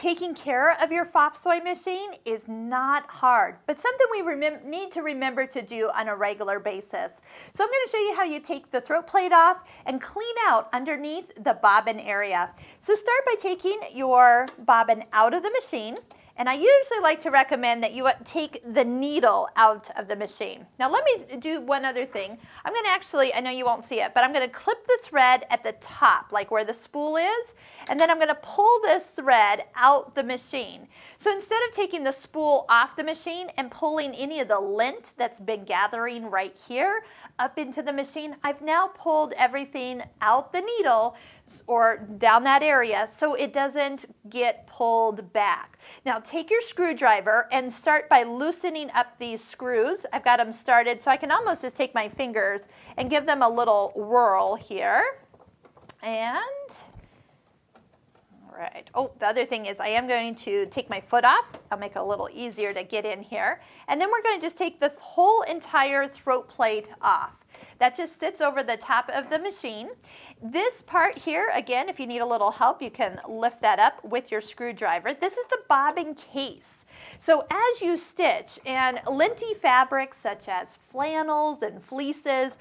Taking care of your Pfaff sewing machine is not hard, but something we need to remember to do on a regular basis. So I'm going to show you how you take the throat plate off and clean out underneath the bobbin area. So start by taking your bobbin out of the machine. And I usually like to recommend that you take the needle out of the machine. Now let me do one other thing. I'm going to actually, I know you won't see it, but I'm going to clip the thread at the top, like where the spool is, and then I'm going to pull this thread out the machine. So instead of taking the spool off the machine and pulling any of the lint that's been gathering right here up into the machine, I've now pulled everything out the needle or down that area so it doesn't get pulled back. Now take your screwdriver and start by loosening up these screws. I've got them started so I can almost just take my fingers and give them a little whirl here. And all right. Oh, the other thing is I am going to take my foot off. I'll make it a little easier to get in here. And then we're going to just take the whole entire throat plate off. That just sits over the top of the machine. This part here, again, if you need a little help, you can lift that up with your screwdriver. This is the bobbin case. So as you stitch, and linty fabrics such as flannels and fleeces,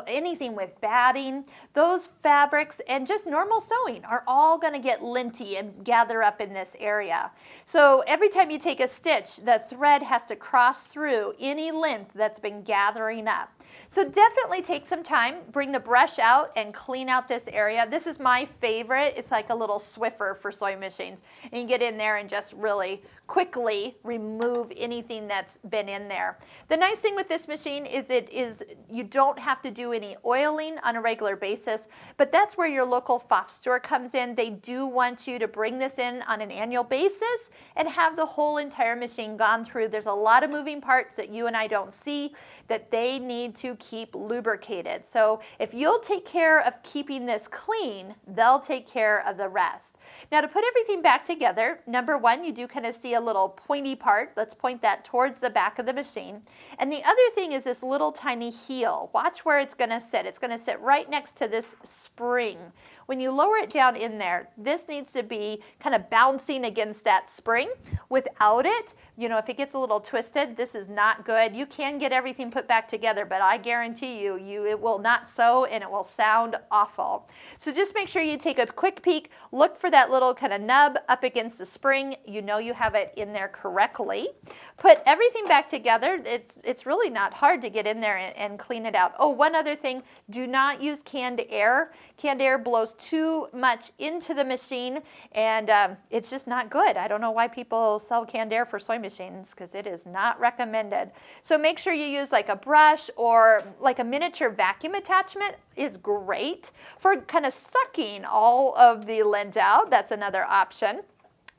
anything with batting, those fabrics and just normal sewing are all going to get linty and gather up in this area. So every time you take a stitch, the thread has to cross through any lint that's been gathering up. So definitely take some time, bring the brush out and clean out this area. This is my favorite. It's like a little Swiffer for sewing machines. And you get in there and just really quickly remove anything that's been in there. The nice thing with this machine is you don't have to do any oiling on a regular basis, but that's where your local Pfaff store comes in. They do want you to bring this in on an annual basis and have the whole entire machine gone through. There's a lot of moving parts that you and I don't see that they need to keep lubricated. So if you'll take care of keeping this clean, they'll take care of the rest. Now to put everything back together, number one, you do kind of see a little pointy part. Let's point that towards the back of the machine. And the other thing is this little tiny heel. Watch where it's going to sit. It's going to sit right next to this spring. When you lower it down in there, this needs to be kind of bouncing against that spring. Without it, you know, if it gets a little twisted, this is not good. You can get everything put back together, but I guarantee you, it will not sew and it will sound awful. So just make sure you take a quick peek, look for that little kind of nub up against the spring. You know you have it in there correctly. Put everything back together. It's really not hard to get in there and clean it out. Oh, one other thing, do not use canned air. Canned air blows too much into the machine and it's just not good. I don't know why people sell canned air for sewing machines because it is not recommended. So make sure you use like a brush or like a miniature vacuum attachment is great for kind of sucking all of the lint out. That's another option.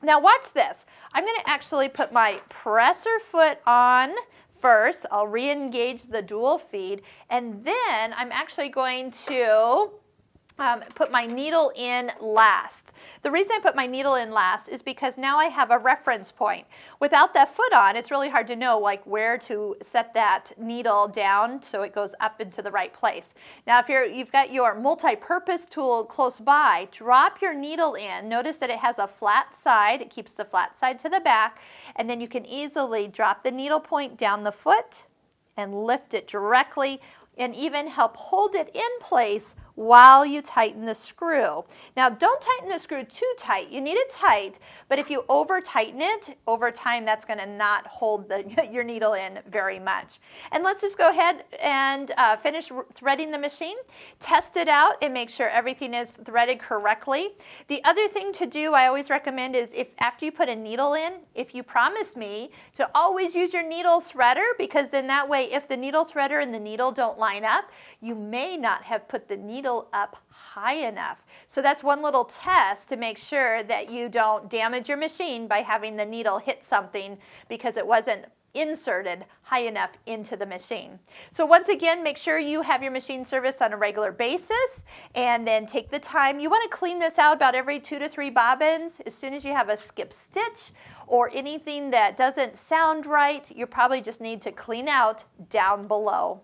Now watch this. I'm going to actually put my presser foot on first. I'll re-engage the dual feed and then I'm actually going to put my needle in last. The reason I put my needle in last is because now I have a reference point. Without that foot on, it's really hard to know like where to set that needle down so it goes up into the right place. Now if you've got your multi-purpose tool close by, drop your needle in. Notice that it has a flat side. It keeps the flat side to the back and then you can easily drop the needle point down the foot and lift it directly and even help hold it in place while you tighten the screw. Now don't tighten the screw too tight. You need it tight, but if you over tighten it, over time that's going to not hold your needle in very much. And let's just go ahead and finish threading the machine. Test it out and make sure everything is threaded correctly. The other thing to do I always recommend is if after you put a needle in, if you promise me to always use your needle threader, because then that way if the needle threader and the needle don't line up, you may not have put the needle up high enough. So that's one little test to make sure that you don't damage your machine by having the needle hit something because it wasn't inserted high enough into the machine. So once again, make sure you have your machine serviced on a regular basis and then take the time. You want to clean this out about every 2 to 3 bobbins. As soon as you have a skip stitch or anything that doesn't sound right, you probably just need to clean out down below.